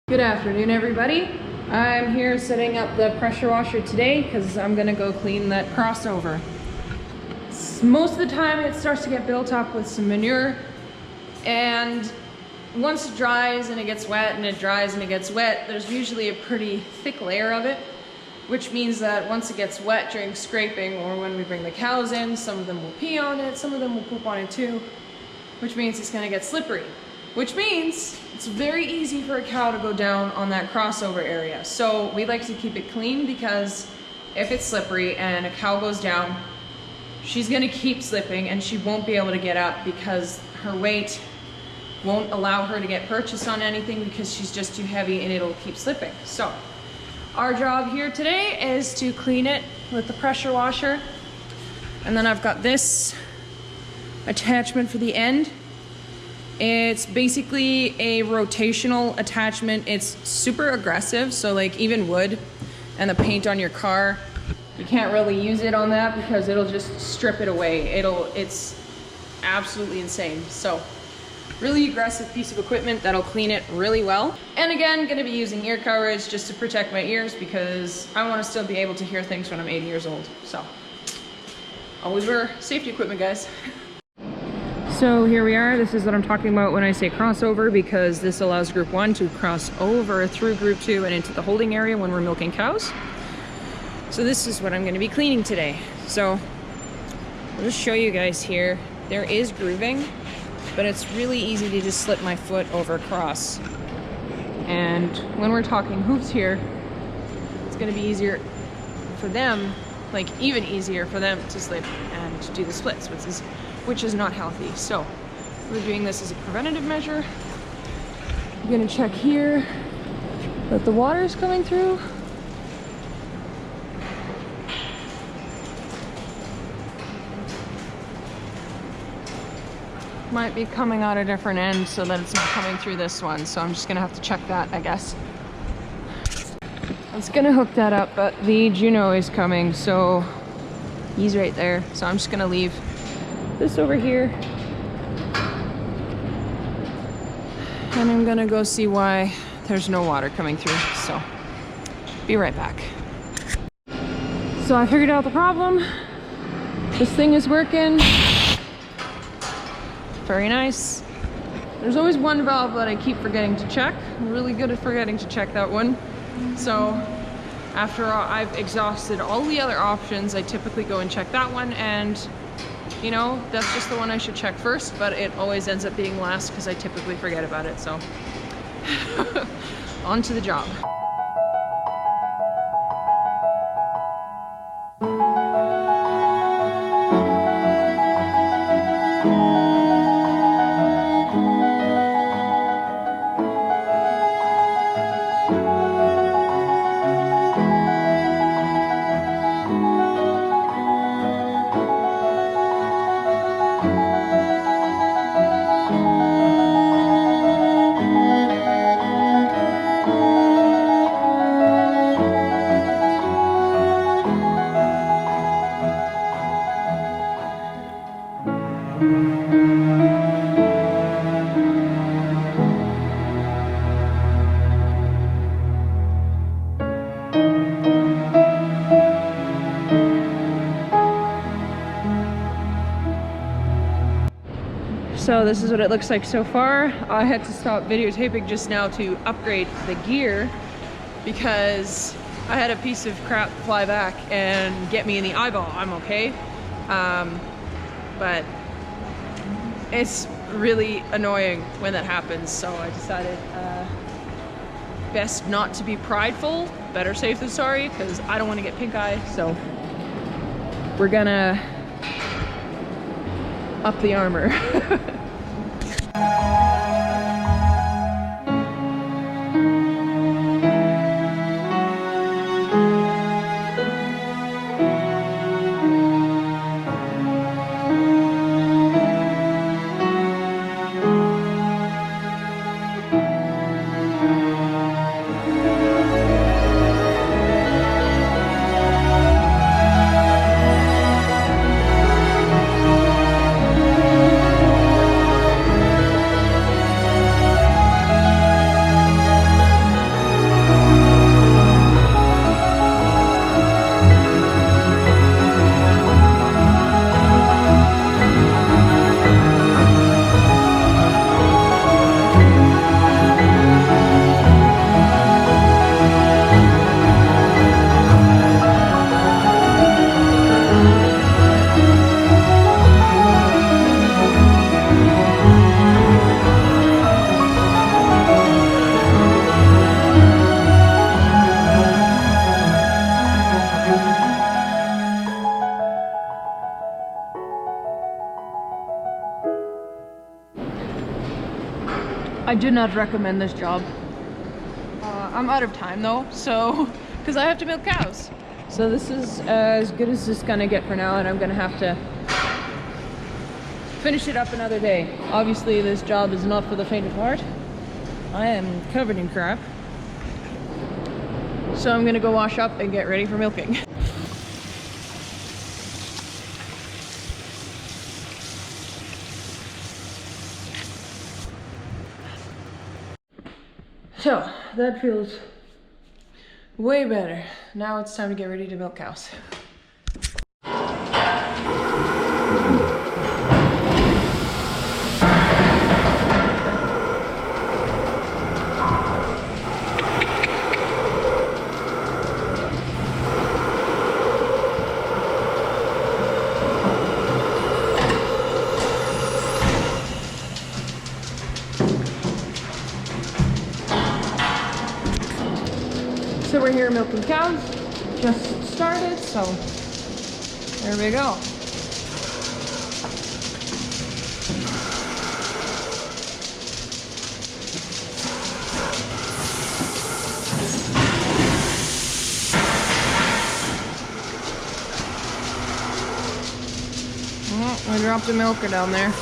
Good afternoon, everybody. I'm here setting up the pressure washer today because I'm gonna go clean that crossover. Most of the time it starts to get built up with some manure, and once it dries and it gets wet and it dries and it gets wet, there's usually a pretty thick layer of it, which means that once it gets wet during scraping or when we bring the cows in, some of them will pee on it, some of them will poop on it too, which means it's gonna get slippery. Which means it's very easy for a cow to go down on that crossover area. So we like to keep it clean because if it's slippery and a cow goes down, she's gonna keep slipping and she won't be able to get up because her weight won't allow her to get purchased on anything because she's just too heavy and it'll keep slipping. So our job here today is to clean it with the pressure washer. And then I've got this attachment for the end. It's basically a rotational attachment. It's super aggressive, so like even wood and the paint on your car, you can't really use it on that because it'll just strip it away. It's absolutely insane. So really aggressive piece of equipment that'll clean it really well. And again, gonna be using ear coverage just to protect my ears because I wanna still be able to hear things when I'm 80 years old. So always wear safety equipment, guys. So here we are. This is what I'm talking about when I say crossover, because this allows group 1 to cross over through group 2 and into the holding area when we're milking cows. So this is what I'm going to be cleaning today. So I'll just show you guys here. There is grooving, but it's really easy to just slip my foot over across. And when we're talking hooves here, it's going to be easier for them, like even easier for them to slip and do the splits, which is not healthy. So we're doing this as a preventative measure. I'm gonna check here that the water is coming through. Might be coming out a different end so that it's not coming through this one. So I'm just gonna have to check that, I guess. I was gonna hook that up, but the Juno is coming, so he's right there. So I'm just gonna leave this over here, and I'm gonna go see why there's no water coming through. So be right back. So I figured out the problem. This thing is working. Very nice. There's always one valve that I keep forgetting to check. I'm really good at forgetting to check that one. So after I've exhausted all the other options, I typically go and check that one, and you know, that's just the one I should check first, but it always ends up being last because I typically forget about it, so on to the job. So this is what it looks like so far. I had to stop videotaping just now to upgrade the gear because I had a piece of crap fly back and get me in the eyeball. I'm okay. But it's really annoying when that happens. So I decided best not to be prideful. Better safe than sorry, because I don't want to get pink eye. So we're gonna up the armor. I do not recommend this job. I'm out of time though, so, because I have to milk cows. So this is as good as it's gonna get for now, and I'm gonna have to finish it up another day. Obviously this job is not for the faint of heart. I am covered in crap. So I'm gonna go wash up and get ready for milking. So that feels way better. Now it's time to get ready to milk cows. So we're here milking cows, just started, so there we go. Oh, I dropped a milker down there.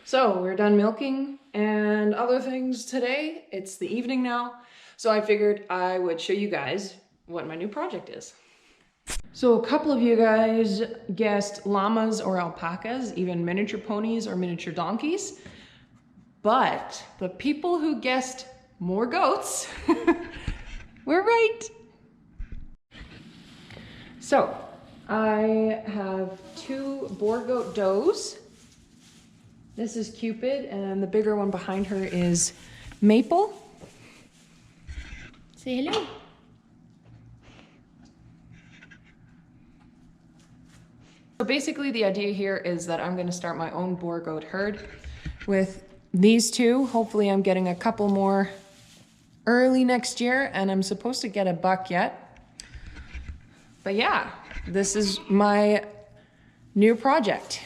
So we're done milking and other things today. It's the evening now, so I figured I would show you guys what my new project is. So a couple of you guys guessed llamas or alpacas, even miniature ponies or miniature donkeys. But the people who guessed more goats were right. So I have 2 boar goat does. This is Cupid, and the bigger one behind her is Maple. Say hello. So basically the idea here is that I'm going to start my own boar goat herd with these 2. Hopefully I'm getting a couple more early next year, and I'm supposed to get a buck yet. But yeah, this is my new project.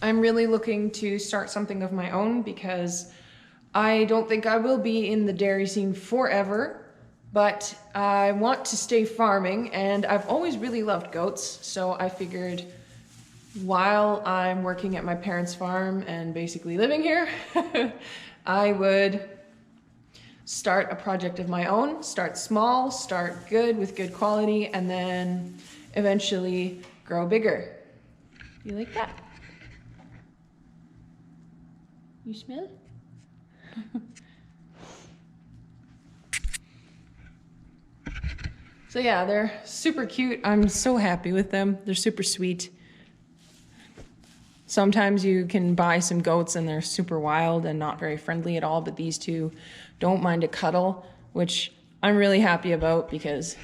I'm really looking to start something of my own because I don't think I will be in the dairy scene forever, but I want to stay farming, and I've always really loved goats, so I figured while I'm working at my parents' farm and basically living here, I would start a project of my own, start small, start good with good quality, and then eventually grow bigger. You like that? You smell? So yeah, they're super cute. I'm so happy with them. They're super sweet. Sometimes you can buy some goats and they're super wild and not very friendly at all, but these 2 don't mind a cuddle, which I'm really happy about because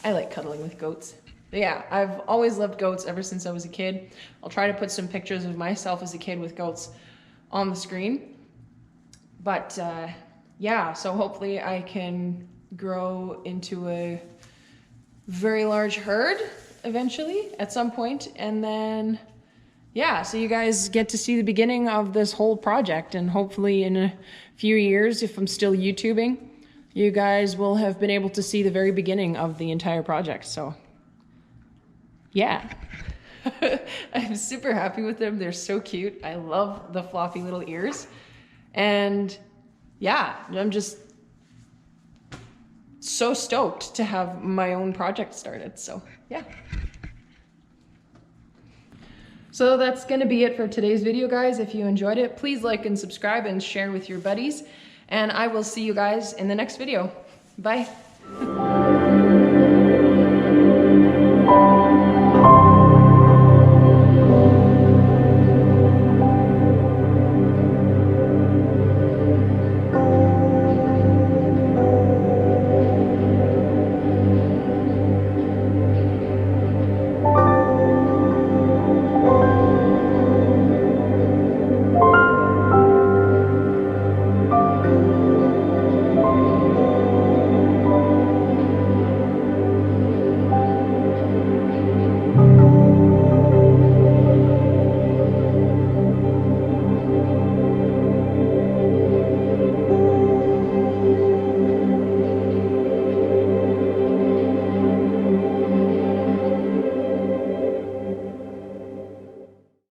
I like cuddling with goats. But yeah, I've always loved goats ever since I was a kid. I'll try to put some pictures of myself as a kid with goats on the screen. But yeah, so hopefully I can grow into a very large herd eventually at some point, and then yeah, so you guys get to see the beginning of this whole project, and hopefully in a few years, if I'm still YouTubing, you guys will have been able to see the very beginning of the entire project. So yeah. I'm super happy with them. They're so cute. I love the floppy little ears. And yeah, I'm just so stoked to have my own project started. So yeah. So that's going to be it for today's video, guys. If you enjoyed it, please like and subscribe and share with your buddies. And I will see you guys in the next video. Bye.